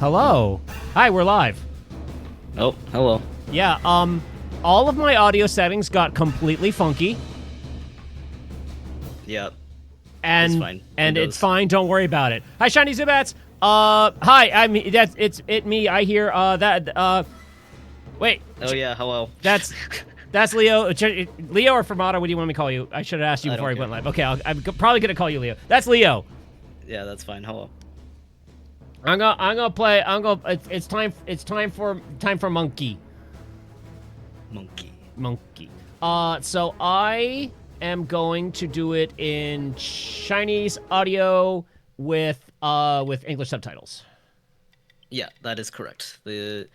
Hello. Hi, we're live. Oh, hello. Yeah, all of my audio settings got completely funky. Yeah. And it's fine. It's fine. Don't worry about it. Hi, Shiny Zubats. Hi. It's me. I hear wait. Oh yeah, hello. That's Leo. Leo or Fermata, what do you want me to call you? I should have asked you before I went live. Okay, I'm probably gonna call you Leo. That's Leo. Yeah, that's fine. Hello. I'm gonna play. It's time for Monkey. Monkey. So I am going to do it in Chinese audio with English subtitles. Yeah, that is correct. The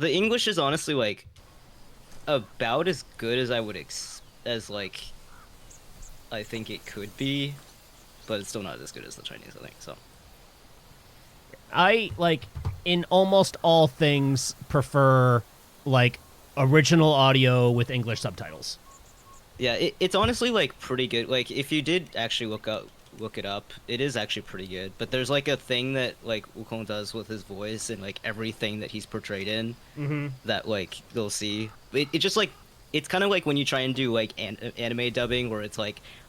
English is honestly like about as good as I would I think it could be, but it's still not as good as the Chinese, I think. So I in almost all things prefer original audio with English subtitles. Yeah, it's honestly pretty good. If you did actually look it up, it is actually pretty good. But there's a thing that Wukong does with his voice and everything that he's portrayed in that you'll see. It just it's kind of like when you try and do anime dubbing, where it's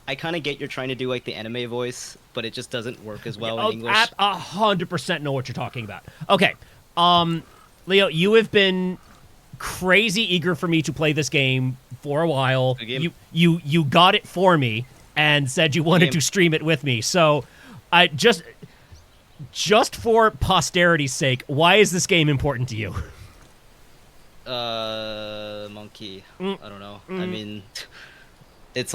I kind of get you're trying to do the anime voice, but it just doesn't work as well in English. 100% know what you're talking about. Okay, Leo, you have been crazy eager for me to play this game for a while. You got it for me and said you wanted to stream it with me. So I just for posterity's sake, why is this game important to you? Monkey. I don't know. I mean, it's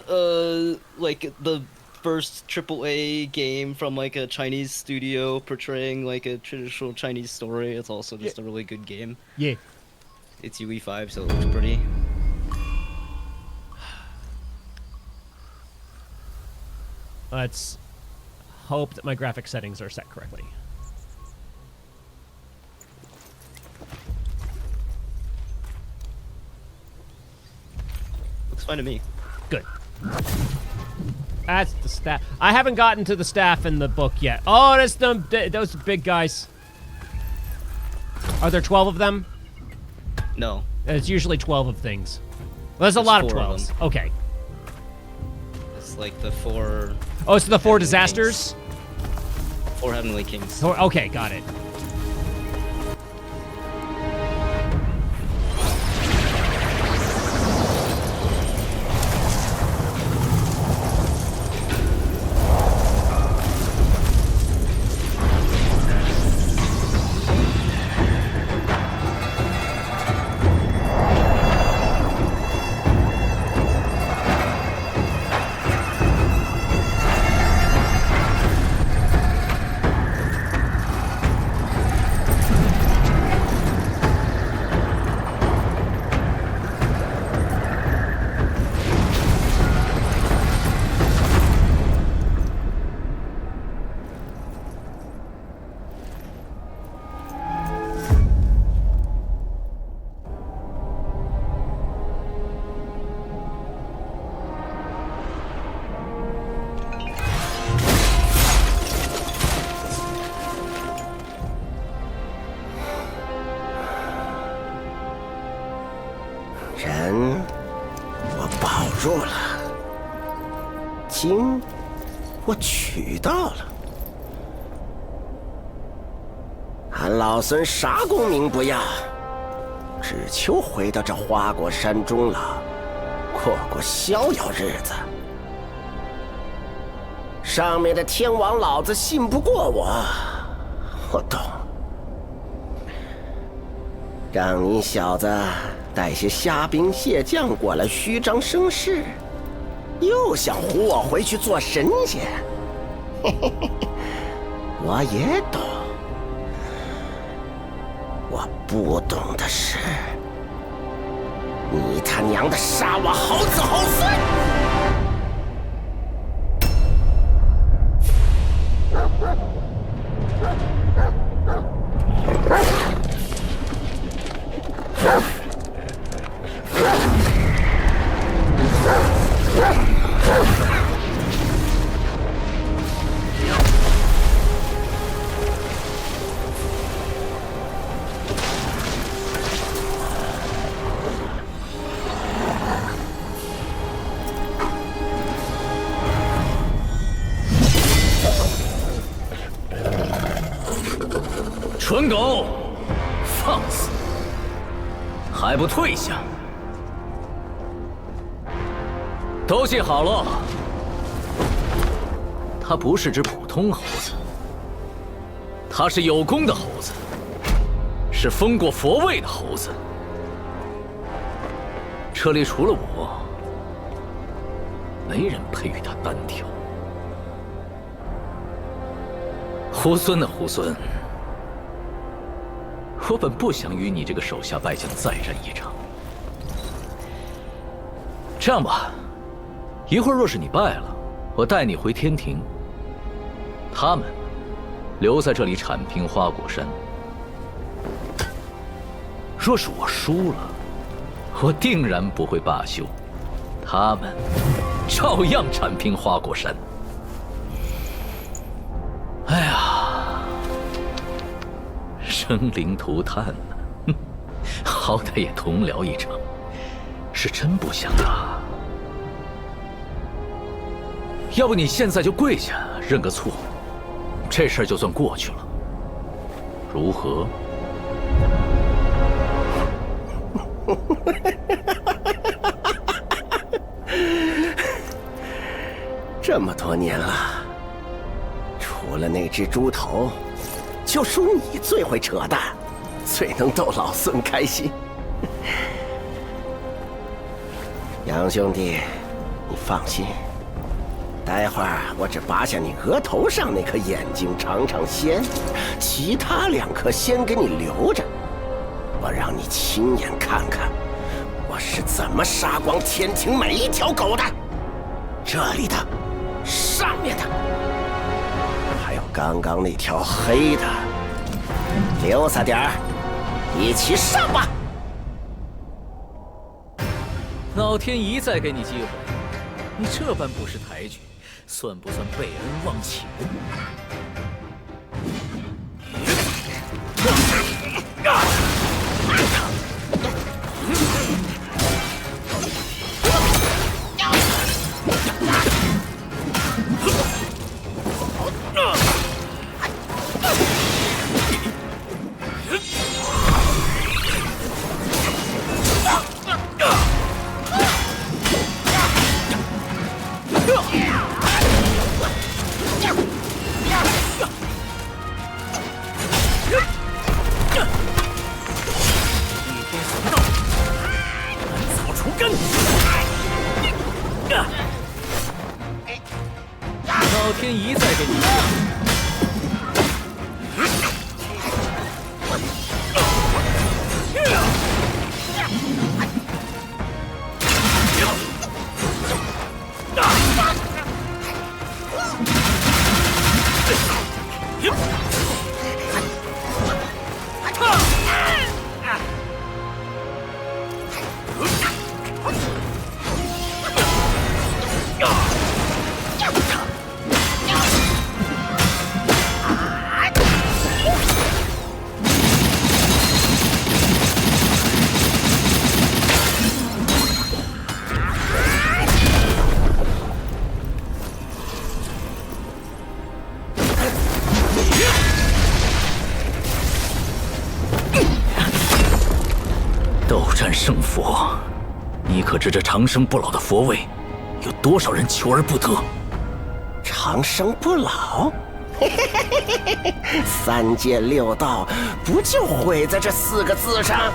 the first AAA game from a Chinese studio portraying a traditional Chinese story. It's also just a really good game. Yeah. It's UE5, so it looks pretty. Let's hope that my graphic settings are set correctly. Looks fine to me. Good. That's the staff. I haven't gotten to the staff in the book yet. Oh, that's those big guys. Are there 12 of them? No. There's usually 12 of things. Well, there's a lot of 12s. Okay. It's the 4... Oh, it's the 4 disasters? Kings. 4 Heavenly Kings. Okay, got it.经我取到了，俺老孙啥功名不要，只求回到这花果山中了，过过逍遥日子。上面的天王老子信不过我，我懂。让你小子带些虾兵蟹将过来虚张声势。又想唬我回去做神仙，嘿嘿嘿，我也懂。我不懂的是，你他娘的杀我好子好孙！蠢狗，放肆！还不退下！都记好了，它不是只普通猴子，它是有功的猴子，是封过佛位的猴子。这里除了我，没人配与它单挑。猢狲的猢狲，我本不想与你这个手下败将再战一场。这样吧，一会儿若是你败了，我带你回天庭。他们留在这里铲平花果山。若是我输了，我定然不会罢休，他们照样铲平花果山。哎呀，生灵涂炭呢，好歹也同僚一场，是真不想打。要不你现在就跪下认个错，这事儿就算过去了，如何？这么多年了，除了那只猪头，就属你最会扯淡，最能逗老孙开心。杨兄弟，你放心，待会儿我只拔下你额头上那颗眼睛尝尝鲜，其他2颗先给你留着，我让你亲眼看看我是怎么杀光天庭每一条狗的。这里的，上面的，还有刚刚那条黑的，留下点儿，一起上吧。老天一再给你机会，你这般不识抬举，算不算背恩忘情？老天一再给你机会。斗战胜佛，你可知这长生不老的佛位，有多少人求而不得？长生不老，3界6道不就毁在这4个字上？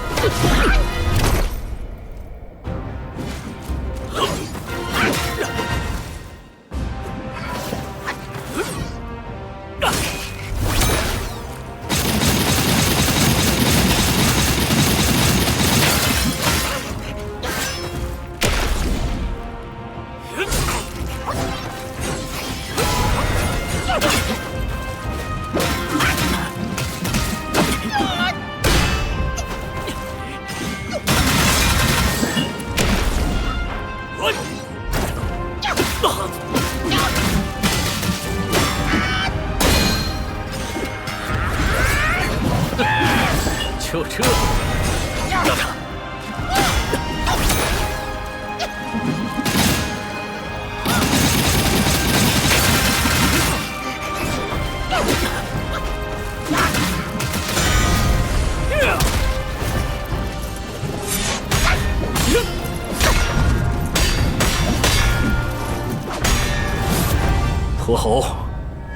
驼侯，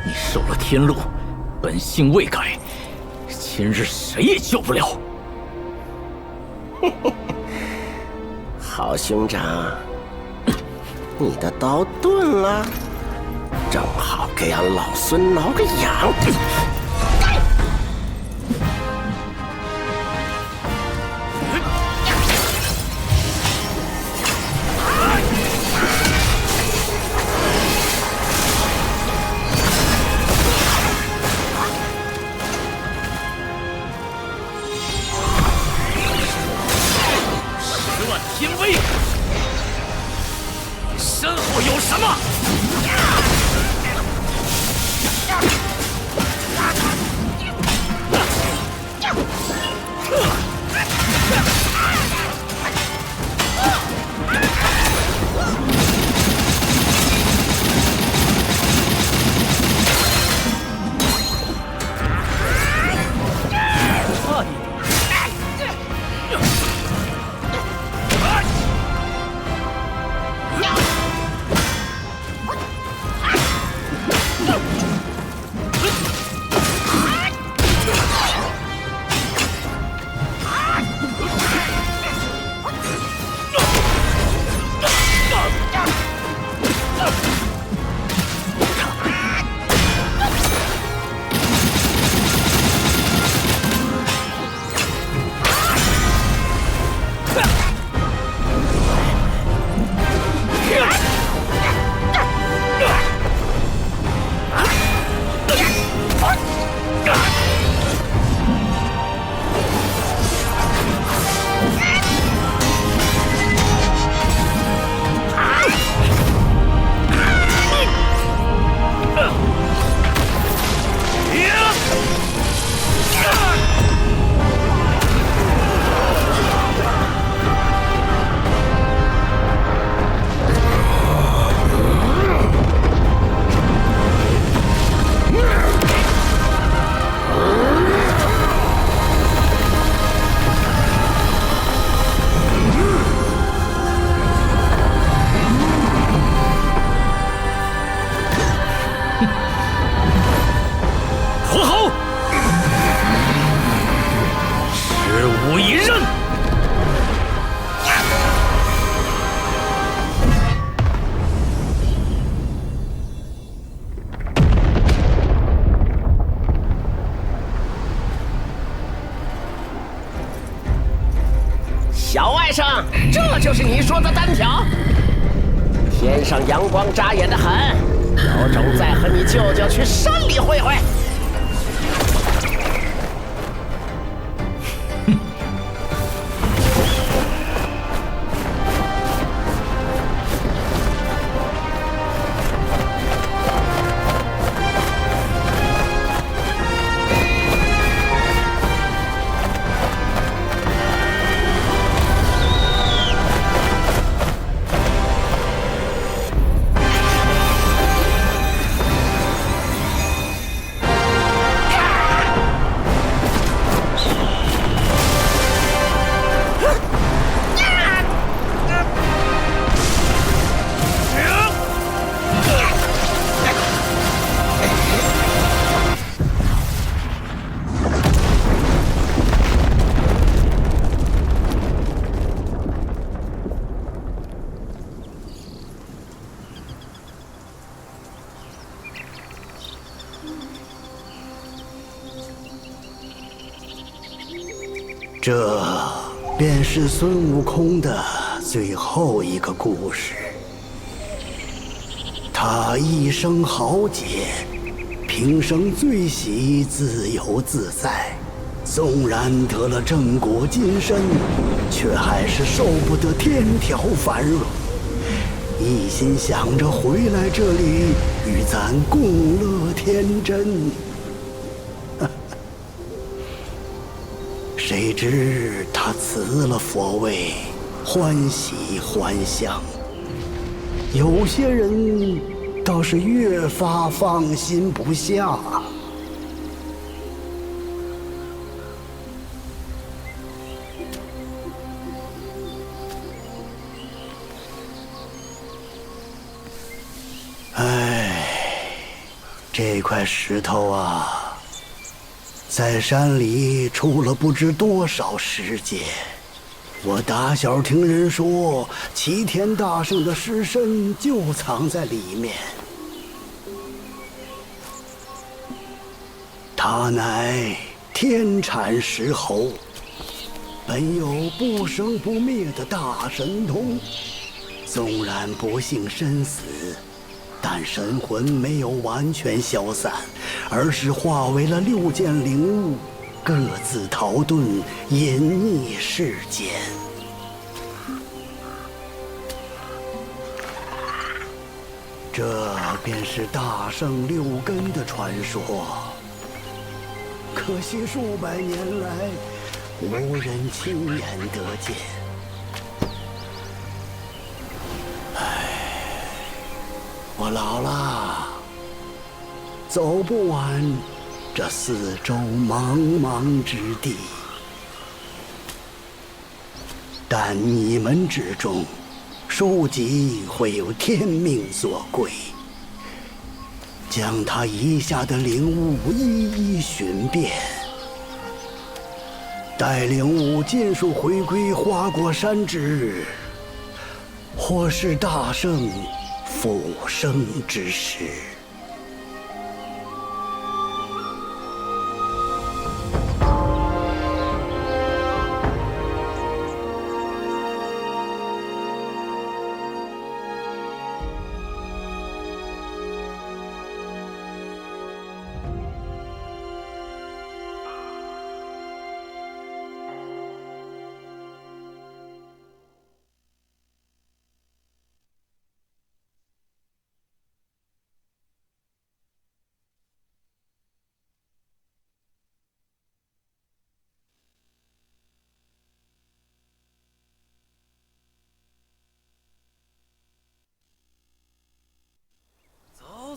你受了天禄，本性未改，今日谁也救不了。好兄长，你的刀钝了，正好给俺老孙挠个痒。天威，身后有什么？小外甥，这就是你说的单挑？天上阳光扎眼的很，有种再和你舅舅去山里会会。这便是孙悟空的最后一个故事。他一生豪杰，平生最喜自由自在。纵然得了正果金身，却还是受不得天条繁荣，一心想着回来这里与咱共乐天真。谁知他辞了佛位，欢喜还乡。有些人倒是越发放心不下。唉，这块石头啊，在山里出了不知多少世界。我打小听人说，齐天大圣的尸身就藏在里面。他乃天产石猴，本有不生不灭的大神通。纵然不幸身死，但神魂没有完全消散，而是化为了6件灵物，各自逃遁，隐匿世间。这便是大圣6根的传说。可惜数百年来，无人亲眼得见。我老了，走不完这四周茫茫之地。但你们之中，书籍会有天命所归，将他遗下的灵物一一寻遍，待灵物尽数回归花果山之日，或是大圣复生之时。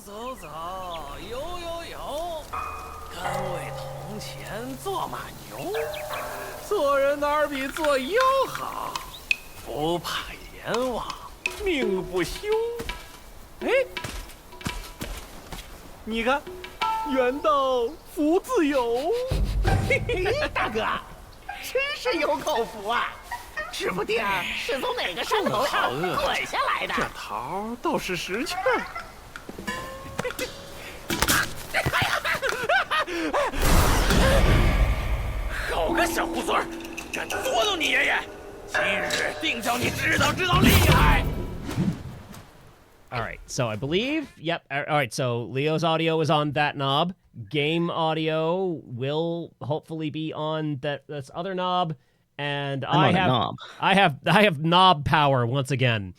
走走，游游游，跟位铜钱坐马牛，做人哪儿比做妖好？不怕阎王，命不休。哎，你看，远道福自有。嘿嘿，大哥，真是有口福啊！指不定是从哪个山头上滚下来的。这桃倒是识趣。好个小猢狲儿，敢捉弄你爷爷！今日定叫你知道厉害！ All right, so I believe, yep. All right, so Leo's audio is on that knob. Game audio will hopefully be on this other knob, and I have knob power once again.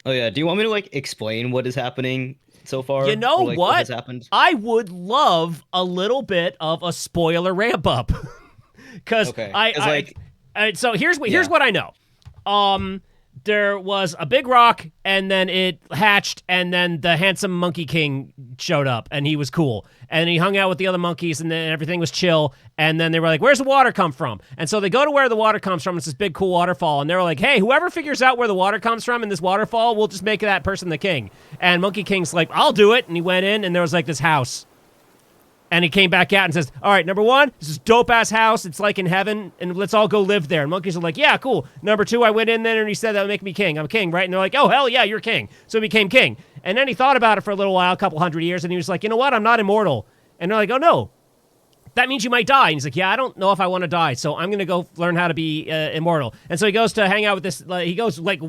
Oh yeah, do you want me to like explain what is happening so far? You know or, like, what? has happened? I would love a little bit of a spoiler ramp up, because so here's what I know. There was a big rock, and then it hatched, and then the handsome Monkey King showed up, and he was cool. And he hung out with the other monkeys, and then everything was chill. And then they were like, where's the water come from? And so they go to where the water comes from. It's this big, cool waterfall. And they were like, hey, whoever figures out where the water comes from in this waterfall, we'll just make that person the king. And Monkey King's like, I'll do it. And he went in, and there was like this house. And he came back out and says, all right, number one, this is dope-ass house. It's like in heaven, and let's all go live there. And monkeys are like, yeah, cool. Number two, I went in there, and he said that would make me king. I'm king, right? And they're like, oh, hell yeah, you're king. So he became king. And then he thought about it for a little while, a couple hundred years, and he was like, you know what? I'm not immortal. And they're like, oh, no. That means you might die. And he's like, yeah, I don't know if I want to die, so I'm going to go learn how to be immortal. And so he goes to hang out with this, he goes like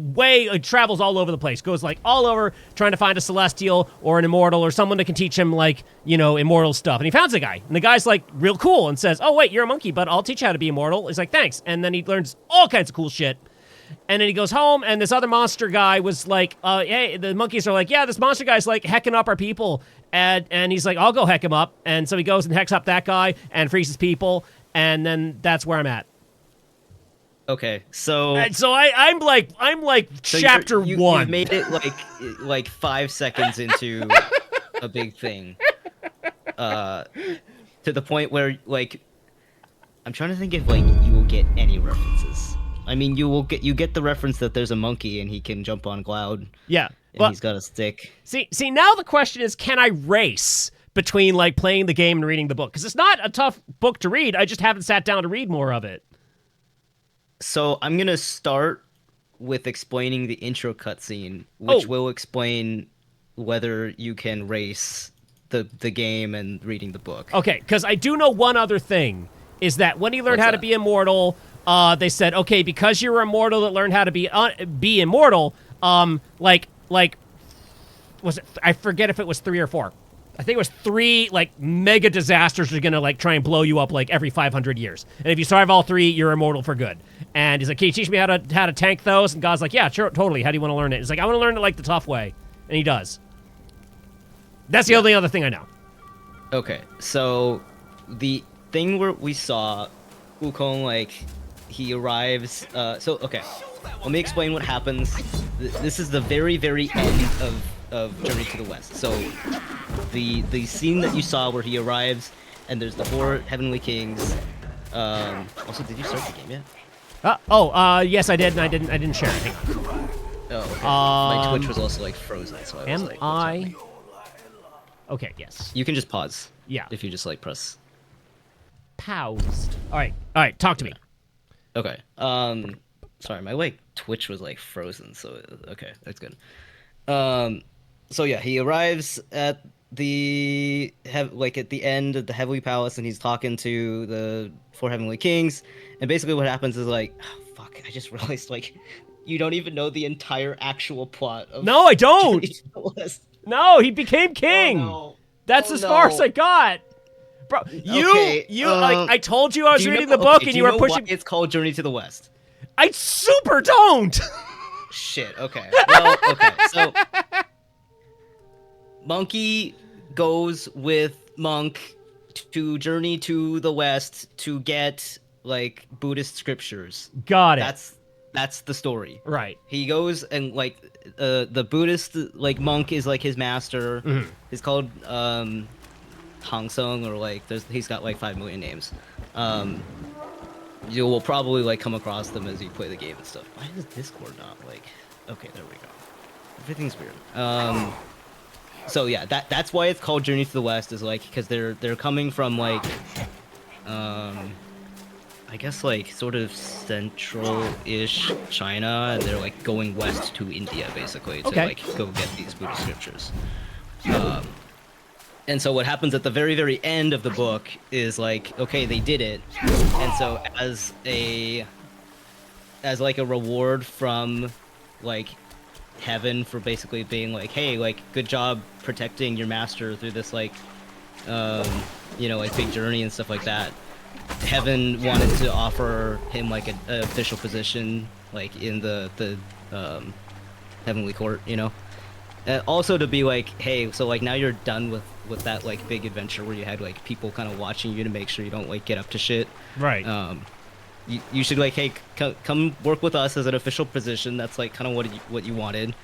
travels all over the place, goes like all over trying to find a celestial or an immortal or someone that can teach him like, you know, immortal stuff. And he finds a guy, and the guy's like real cool and says, oh, wait, you're a monkey, but I'll teach you how to be immortal. He's like, thanks. And then he learns all kinds of cool shit. And then he goes home, and this other monster guy was like, hey, the monkeys are like, yeah, this monster guy's like hecking up our people. And he's like, I'll go heck him up. And so he goes and hecks up that guy and frees his people. And then that's where I'm at. Okay, so... And so I'm like so chapter 1. You made it like 5 seconds into a big thing. To the point where, like... I'm trying to think if, like, you will get any references. I mean, you get the reference that there's a monkey and he can jump on cloud. Yeah. and But- he's got a stick. See, now the question is, can I race between like playing the game and reading the book? Because it's not a tough book to read. I just haven't sat down to read more of it. So I'm gonna start with explaining the intro cutscene, which Oh. will explain whether you can race the game and reading the book. Okay, because I do know one other thing, is that when he learned What's how to that? be immortal, they said, okay, because you're immortal that learned how to be immortal, like, was it, I forget if it was 3 or 4. I think it was 3, like, mega disasters are gonna, like, try and blow you up, like, every 500 years. And if you survive all 3, you're immortal for good. And he's like, can you teach me how to tank those? And God's like, yeah, sure, totally. How do you want to learn it? He's like, I want to learn it, like, the tough way. And he does. That's the only other thing I know. Okay, so the thing where we saw Wukong, like, he arrives. Okay, let me explain what happens. This is the very, very end of Journey to the West. So the scene that you saw where he arrives, and there's the 4 Heavenly Kings. Also, did you start the game yet? Yes, I did, and I didn't share it. Hang on. Oh, okay. My Twitch was also like frozen, so I was Am like, what's happening? Okay, yes. You can just pause. Yeah. If you just like press. Paused. All right, talk to me. Okay. Sorry, my like Twitch was like frozen, so okay, that's good. So yeah, he arrives at the at the end of the Heavenly Palace, and he's talking to the 4 Heavenly Kings, and basically what happens is like, oh, fuck, I just realized like you don't even know the entire actual plot of No, I don't. Journey to the West. No, he became king. Oh, no. That's Oh, as far no. as I got. Bro, Okay, like I told you I was Do you reading know- the book okay, and do you were know pushing. why it's called Journey to the West? I super don't. Shit. Okay. Well. Okay. So, Monkey goes with Monk to journey to the West to get like Buddhist scriptures. Got it. That's the story. Right. He goes and like the Buddhist like monk is like his master. Mm-hmm. He's called Hang Sung, or like he's got like 5 million names. You will probably like come across them as you play the game and stuff. Why does Discord not like? Okay, there we go. Everything's weird. So yeah, that's why it's called Journey to the West, is like because they're coming from like I guess like sort of central-ish China, and they're like going west to India basically to like go get these Buddhist scriptures. And so what happens at the very, very end of the book is like, okay, they did it, and so as like a reward from like heaven for basically being like, hey, like good job protecting your master through this like like big journey and stuff like that. Heaven wanted to offer him like an official position like in the heavenly court, also to be like, hey, so like now you're done with that like big adventure where you had like people kind of watching you to make sure you don't like get up to shit. Right. You should like, hey, come work with us as an official position. That's like kind of what you wanted,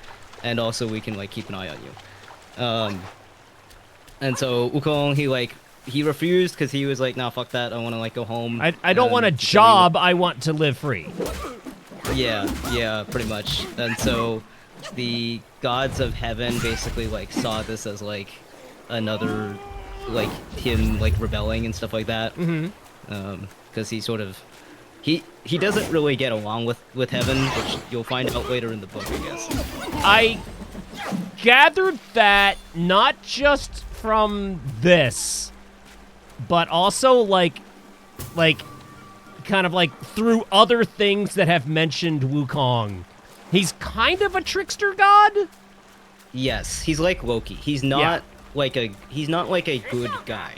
and also we can like keep an eye on you. And so Wukong, he refused because he was like, nah, fuck that. I want to like go home. I don't want a job. I want to live free. Yeah, pretty much. And so the gods of heaven basically like saw this as like another like him like rebelling and stuff like that. Mm-hmm. Because he sort of he doesn't really get along with heaven, which you'll find out later in the book, I guess. I gathered that not just from this, but also like kind of like through other things that have mentioned Wukong. He's kind of a trickster god? Yes, he's like Loki. He's not like a good guy.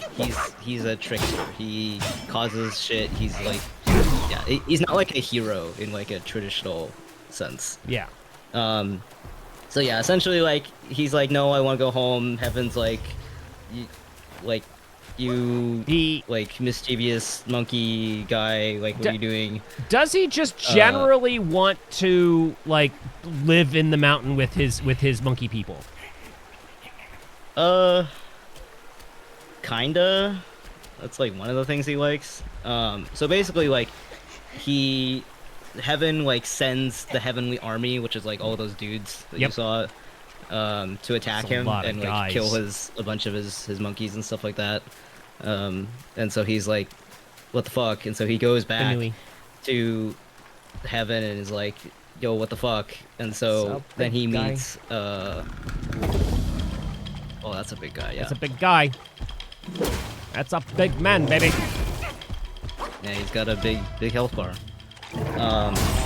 He's a trickster. He causes shit. He's like he's not like a hero in like a traditional sense. Yeah. So yeah, essentially like he's like, no, I want to go home. Heaven's like you like mischievous monkey guy, like what are you doing? Does he just generally want to like live in the mountain with his monkey people? Kinda. That's like one of the things he likes. So basically like heaven like sends the heavenly army, which is like all those dudes that you saw, to attack That's a him lot of and like guys. kill a bunch of his monkeys and stuff like that. And so he's like, what the fuck? And so he goes back Anyway. to heaven and is like, yo, what the fuck? And so What's up, then he big guy? meets oh, that's a big guy. Yeah. That's a big guy. That's a big man, baby. Yeah, he's got a big health bar.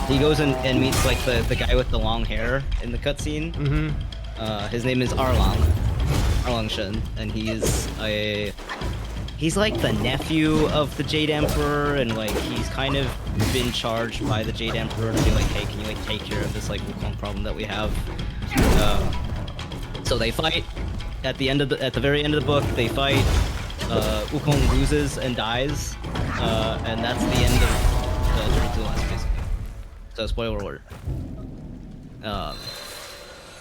He goes and meets like the guy with the long hair in the cutscene. Mm-hmm. His name is Erlang Shen, and he's like the nephew of the Jade Emperor, and like he's kind of been charged by the Jade Emperor to be like, hey, can you like take care of this like Wukong problem that we have? So they fight. At the very end of the book, they fight. Wukong loses and dies, and that's the end of Journey to the Last, basically. So spoiler alert.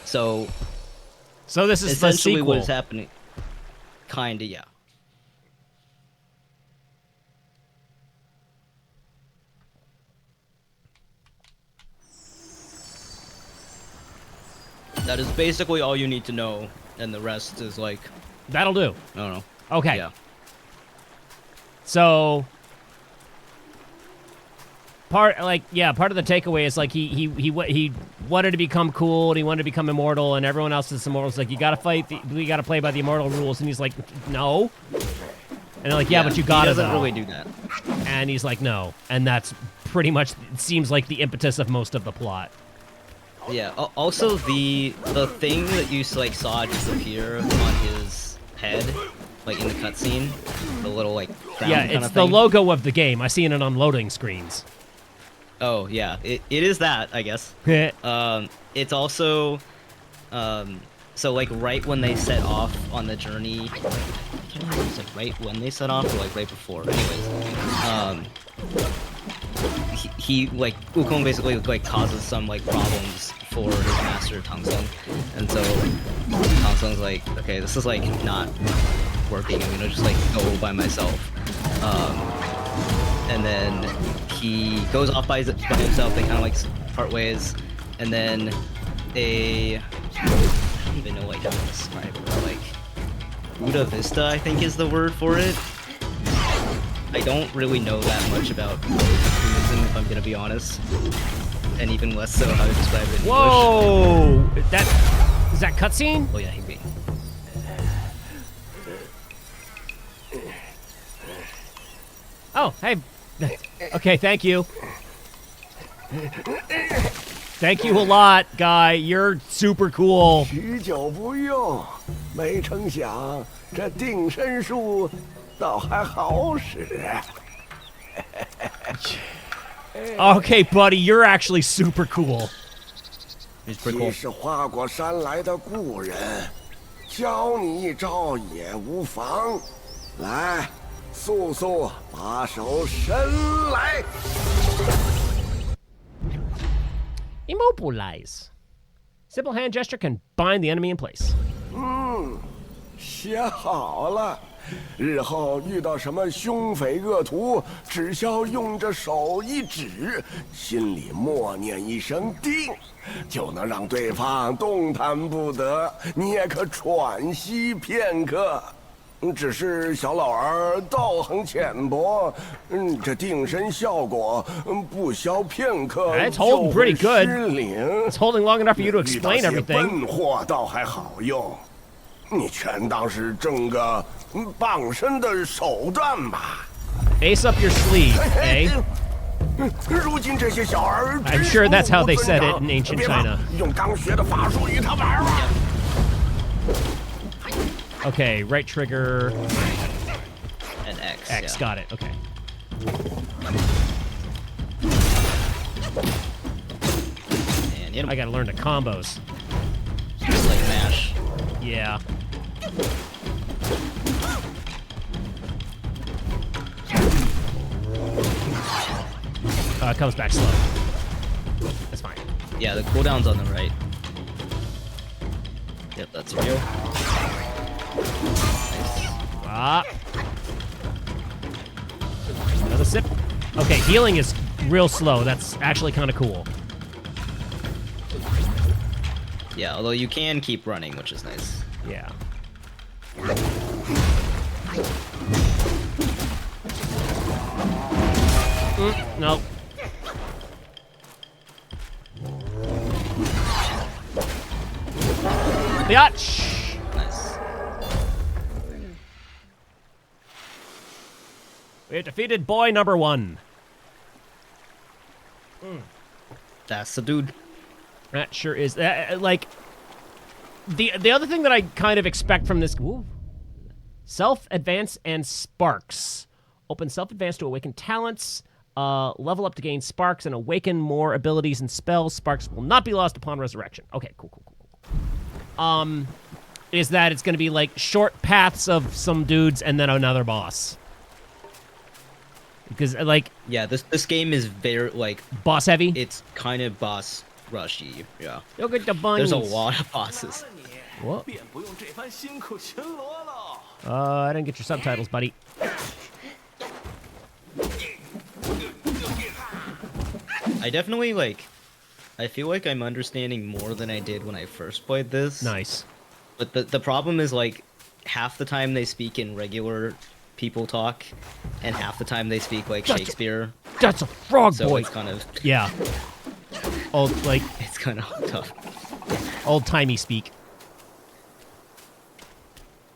So this is the essentially sequel. what is happening. Kinda, yeah. That is basically all you need to know, and the rest is like, That'll do. I don't know. Okay. Yeah. So part of the takeaway is like he wanted to become cool and he wanted to become immortal, and everyone else is immortal. It's like, you gotta play by the immortal rules, and he's like, no. And they're like, yeah, but you gotta. He doesn't though. really do that. And he's like, no. And that's pretty much, it seems like, the impetus of most of the plot. Yeah. Also, the thing that you like saw disappear on his head, like in the cutscene, the little like crown Yeah, kind it's of the thing. logo of the game. I see it on loading screens. Oh yeah, it is that, I guess. It's also, so like right when they set off on the journey, I can't remember if it's like right when they set off or like right before. Anyways, he like Wukong basically like causes some like problems for his master Tang Sung, and so Tang Sung's like, okay, this is like not working. I'm gonna just like go by myself. And then he goes off by himself. They kind of like part ways, and then I don't even know like how to describe it. But, like Buddha Vista, I think is the word for it. I don't really know that much about Buddhism, if I'm gonna be honest, and even less so how to describe it in English. Whoa! Is that cutscene? Oh yeah, he beat. Oh, hey. Okay, thank you. Thank you a lot, guy. You're super cool. 许久不用，没成想这定身术倒还好使。 Okay, buddy, you're actually super cool. He's pretty 既 cool. 是花果山来的故人，教你一招也无妨。来，速速把手伸来。 Immobilize. Simple hand gesture can bind the enemy in place. 写好了，日后遇到什么凶匪恶徒，只需用着手一指，心里默念一声“定”，就能让对方动弹不得，你也可喘息片刻。只是小老儿道行浅薄，这定身效果不消片刻 It's 就 holding 会 pretty good. 失灵。 It's holding long enough for you to 遇到 explain 些 everything. 笨货倒还好用，你全当是挣个傍身的手段吧。 Ace up your sleeve, eh? 如今这些小儿 I'm sure that's how they said it in ancient 别怕 China. 用刚学的法术与他玩玩。 Okay, right trigger, And X. X, yeah. got it, okay. And hit him. I gotta learn the combos. Just like mash. Yeah. It comes back slow. That's fine. Yeah, the cooldown's on the right. Yep, that's real. Ah. Another sip. Okay, healing is real slow. That's actually kind of cool. Yeah, although you can keep running, which is nice. Yeah. No. Biatch! Nice. We have defeated boy number 1. That's the dude. That sure is. Like, the other thing that I kind of expect from this... Ooh. Self-advance and sparks. Open self-advance to awaken talents. Level up to gain sparks and awaken more abilities and spells. Sparks will not be lost upon resurrection. Okay, cool. Is that it's going to be like short paths of some dudes and then another boss. Because like Yeah, this game is very like boss heavy. it's kind of boss rushy. Yeah. Look at the bunnies. There's a lot of bosses. What? 便不用这番辛苦巡逻了。 I didn't get your subtitles, buddy. I definitely like I feel like I'm understanding more than I did when I first played this. Nice. But the problem is like half the time they speak in regular people talk and half the time they speak like Gotcha. Shakespeare. That's a frog So boy. it's kind of Yeah. Old like it's kind of tough. old timey speak.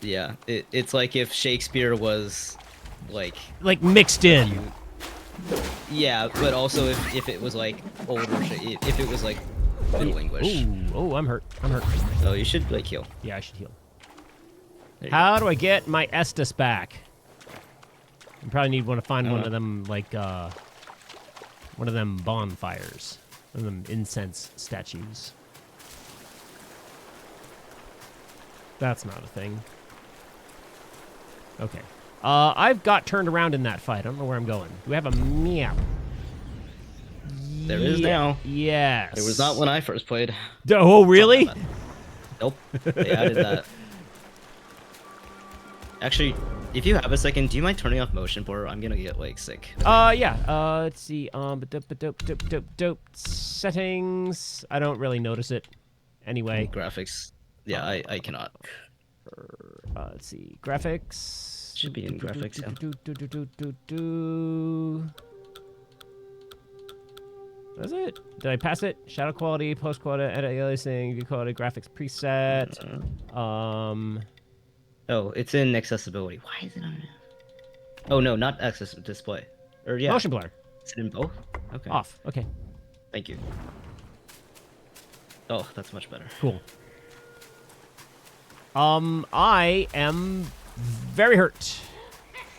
Yeah, it's like if Shakespeare was like Like mixed in. yeah, but also if it was like older if it was like Middle English. Ooh, oh, I'm hurt. So you should like heal. Yeah, I should heal. There you How do I get my Estus back? I probably need to find one know. of them, like, one of them bonfires. One of them incense statues. That's not a thing. Okay. I've got turned around in that fight. I don't know where I'm going. Do we have a map? There is now. Yes. There was not when I first played. Oh, really? Nope. They added that. Actually, if you have a second, do you mind turning off motion blur? I'm gonna get like sick. Yeah. Let's see. Dope. Settings. I don't really notice it. Anyway. Graphics. Yeah, I cannot. Let's see. Graphics. Should be in graphics. Yeah. That's it. Did I pass it? Shadow quality, post quality, edit aliasing, view quality, graphics preset. Oh, it's in accessibility. Why is it on? Oh no, not access display. Or yeah. Motion blur. Is it in both? Okay. Off. Okay. Thank you. Oh, that's much better. Cool. I am very hurt.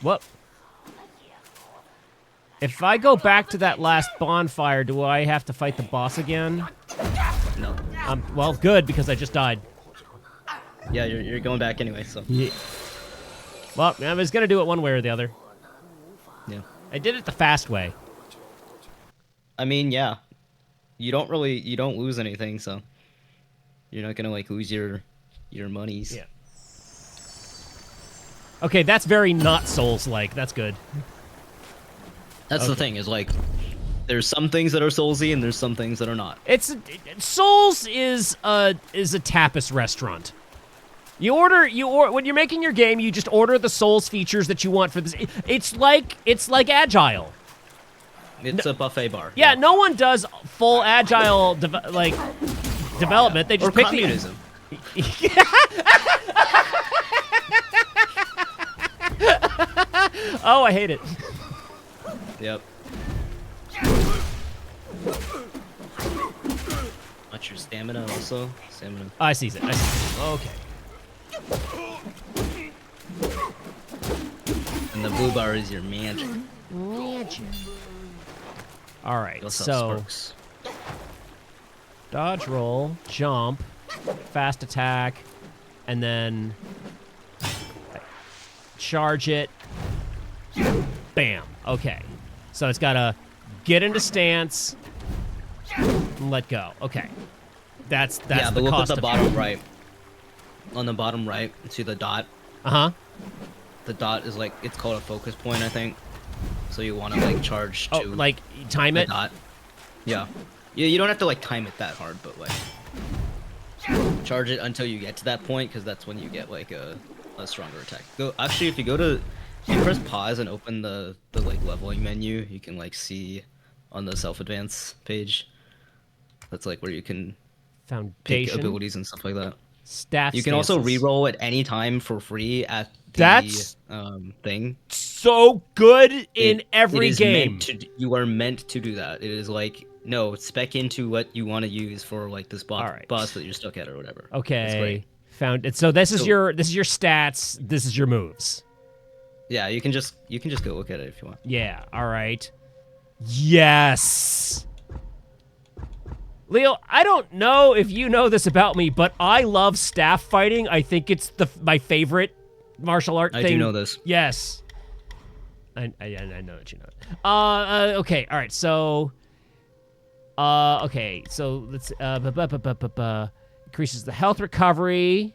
What? If I go back to that last bonfire, do I have to fight the boss again? No. Well, good, because I just died. Yeah, you're going back anyway, so. Yeah. Well, I was gonna do it one way or the other. Yeah. I did it the fast way. I mean, yeah. You don't lose anything, so you're not gonna like lose your monies. Yeah. Okay, that's very not Souls-like. That's good. That's the thing, is like there's some things that are Soulsy and there's some things that are not. Souls is a tapas restaurant. You order when you're making your game, you just order the Souls features that you want for this. It's like Agile. It's a buffet bar. Yeah, no one does full Agile development. They just Or pick communism. Oh, I hate it. Yep. Watch your stamina also. Stamina. I see it. Okay. And the blue bar is your magic. All right, What's up, so Sparks? dodge, roll, jump, fast attack, and then charge it. Bam. Okay. So it's got to get into stance and let go. Okay. That's yeah, the but look cost at the of bottom right. On the bottom right, see the dot? Uh-huh. The dot is like, it's called a focus point, I think. So you want to like charge to Oh, like time the it? dot. Yeah. Yeah, you don't have to like time it that hard, but like charge it until you get to that point, because that's when you get like a stronger attack. Actually, if you press pause and open the like leveling menu, you can like see on the self-advance page. That's like where you can pick Foundation abilities and stuff like that. staff. You can also reroll at any time for free at the That's thing. so good in every game. You are meant to do that. It is like, no, spec into what you want to use for like this boss that you're stuck at or whatever. Okay. It's great. Found it. So this is your stats. This is your moves. Yeah, you can just go look at it if you want. Yeah. All right. Yes. Leo, I don't know if you know this about me, but I love staff fighting. I think it's my favorite martial art thing. I do know this. Yes. I know that you know it. Okay. All right. So. Okay. So let's. Increases the health recovery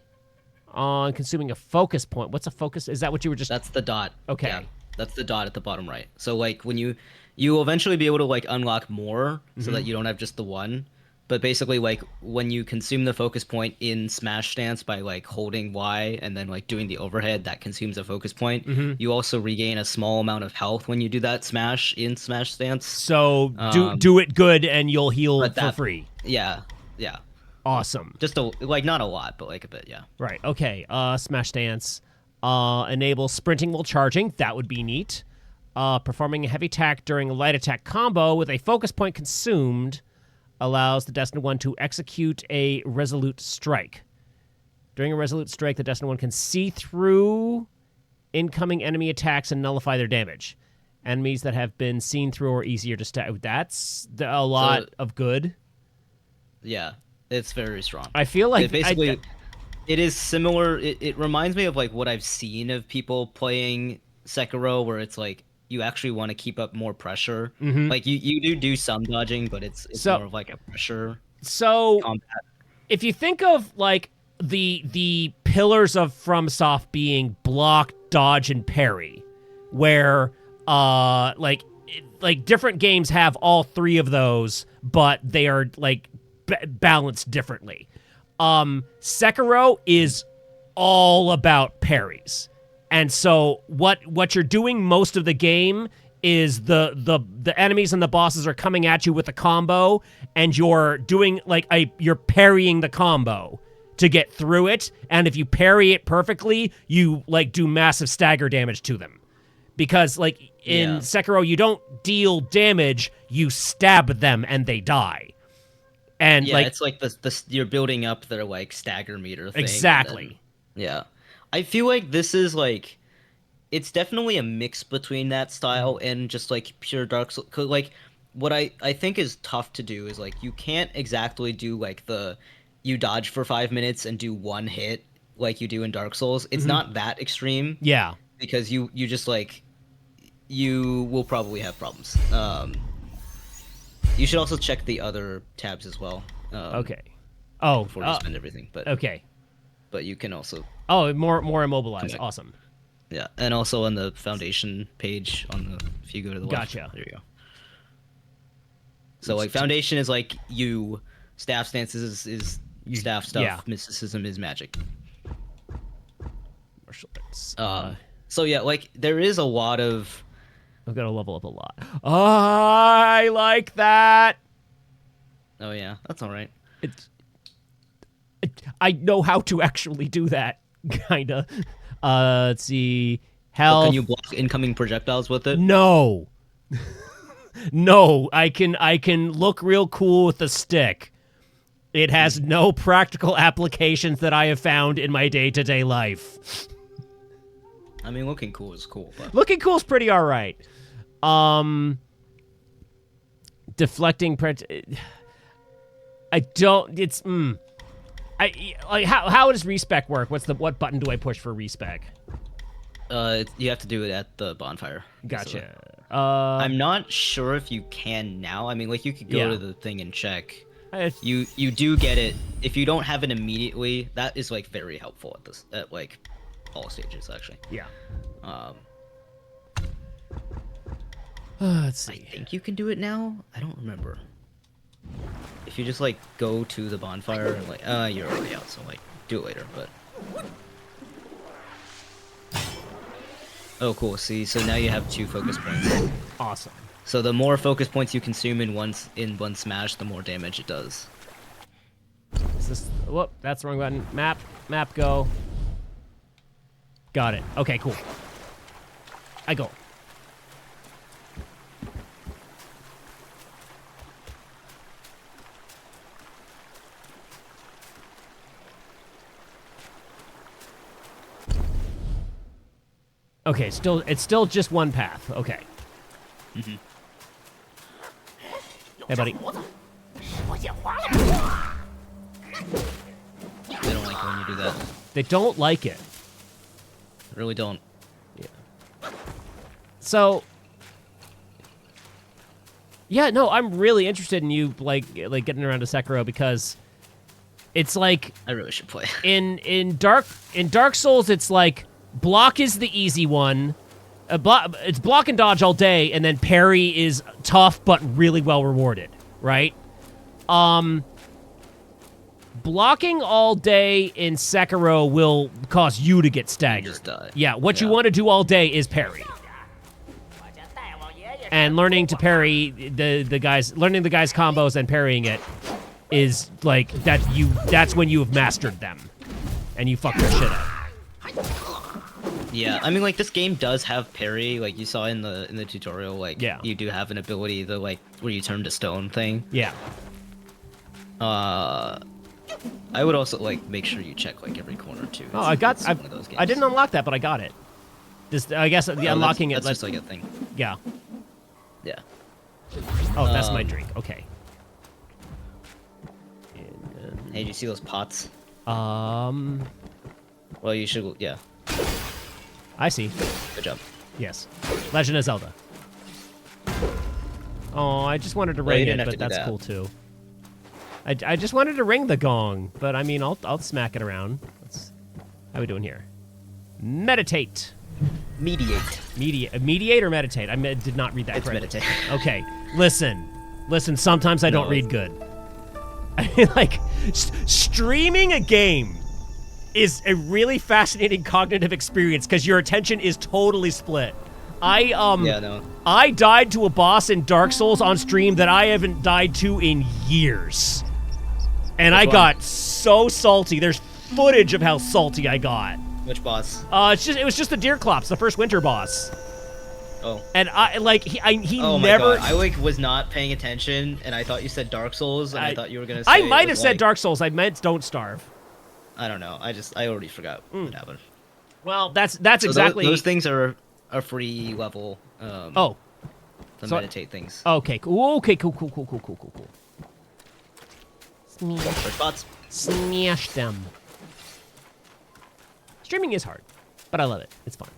on consuming a focus point. What's a focus? Is that what you were just? That's the dot. Okay. Yeah, that's the dot at the bottom right. So like when you'll eventually be able to like unlock more so that you don't have just the one. But basically, like, when you consume the focus point in Smash Stance by, like, holding Y and then, like, doing the overhead, that consumes a focus point. You also regain a small amount of health when you do that Smash in Smash Stance. So, do it good and you'll heal for free. Yeah, yeah. Awesome. Just, not a lot, but, like, a bit, yeah. Right, okay. Smash Stance. Enable sprinting while charging. That would be neat. Performing a heavy attack during a light attack combo with a focus point consumed allows the Destined One to execute a resolute strike. During a resolute strike, the Destined One can see through incoming enemy attacks and nullify their damage. Enemies that have been seen through are easier to stab. That's a lot of good. Yeah, it's very strong. I feel like it is similar. It reminds me of like what I've seen of people playing Sekiro, where it's like you actually want to keep up more pressure. Like you do some dodging, but it's more of like a pressure. So combat. If you think of like the pillars of FromSoft being block, dodge, and parry, where like different games have all three of those, but they are like balanced differently. Sekiro is all about parries. And so what you're doing most of the game is the enemies and the bosses are coming at you with a combo, and you're doing you're parrying the combo to get through it. And if you parry it perfectly, you like do massive stagger damage to them. Because like in Sekiro, you don't deal damage, you stab them and they die. And yeah, it's like the you're building up their like stagger meter thing. Exactly. Yeah. I feel like this is like, it's definitely a mix between that style and just like pure Dark Souls. Like, what I think is tough to do is like, you can't exactly do like you dodge for 5 minutes and do one hit like you do in Dark Souls. It's not that extreme. Yeah. Because you just like, you will probably have problems. You should also check the other tabs as well. Okay. Oh. Before you spend everything. But okay. But you can also... Oh, more immobilized. Awesome. Yeah, and also on the Foundation page, if you go to the left. Gotcha. There you go. So, like, Foundation is like you, Staff Stances is staff stuff, yeah. Mysticism is magic. Martial arts. So, yeah, like, there is a lot of... I've got to level up a lot. I like that! Oh, yeah, that's alright. I know how to actually do that, kinda. Let's see. Health. But can you block incoming projectiles with it? No. No, I can look real cool with the stick. It has no practical applications that I have found in my day-to-day life. I mean, looking cool is cool, but... Looking cool is pretty alright. Deflecting... I don't... It's... how does respec work? What button do I push for respec? You have to do it at the bonfire. Gotcha. I'm not sure if you can now. I mean, like, you could go to the thing and check. You do get it. If you don't have it immediately, that is, like, very helpful at like, all stages, actually. Yeah. Let's see. I think you can do it now. I don't remember. if you just like go to the bonfire and like you're already out, so like do it later. But oh, cool. See, so now you have 2 focus points. Awesome. So the more focus points you consume in one smash, the more damage it does. Is this? Whoop, that's the wrong button. Map, go. Got it. Okay, cool. I go. Okay, it's still just one path. Okay. Mm-hmm. Hey, buddy. They don't like it when you do that. They don't like it. Really don't. Yeah. So. Yeah, no, I'm really interested in you like getting around to Sekiro because it's like I really should play. in Dark Souls, it's like block is the easy one. It's block and dodge all day, and then parry is tough but really well rewarded, right? Blocking all day in Sekiro will cause you to get staggered. You just die. Yeah, what you want to do all day is parry. And learning to parry the guys combos and parrying it is like that's when you have mastered them, and you fuck their shit up. Yeah, I mean, like, this game does have parry, like you saw in the tutorial. Like, yeah, you do have an ability, the like where you turn to stone thing. Yeah. I would also like make sure you check like every corner too. Oh, I didn't unlock that, but I got it. I guess the unlocking that's it. That's just like a thing. Yeah. Yeah. Oh, that's my drink. Okay. Hey, did you see those pots? Well, you should. Yeah. I see. Good job. Yes. Legend of Zelda. Oh, I just wanted to ring it, but that's cool too. I just wanted to ring the gong, but I mean, I'll smack it around. How are we doing here? Meditate. Mediate or meditate? I did not read that It's correctly. meditate. Okay. Listen. Sometimes I don't read good. Like, streaming a game is a really fascinating cognitive experience because your attention is totally split. I died to a boss in Dark Souls on stream that I haven't died to in years. And I got so salty. There's footage of how salty I got. Which boss? It was just the Deerclops, the first winter boss. Oh. And he oh never. My God. I was not paying attention, and I thought you said Dark Souls, and I thought you were gonna say. I might have said Dark Souls. I meant Don't Starve. I don't know. I already forgot what happened. Well, that's so exactly. Those things are a free level. The meditate things. Okay. Cool. Okay. Cool. First bots. Smash them. Streaming is hard, but I love it. It's fun.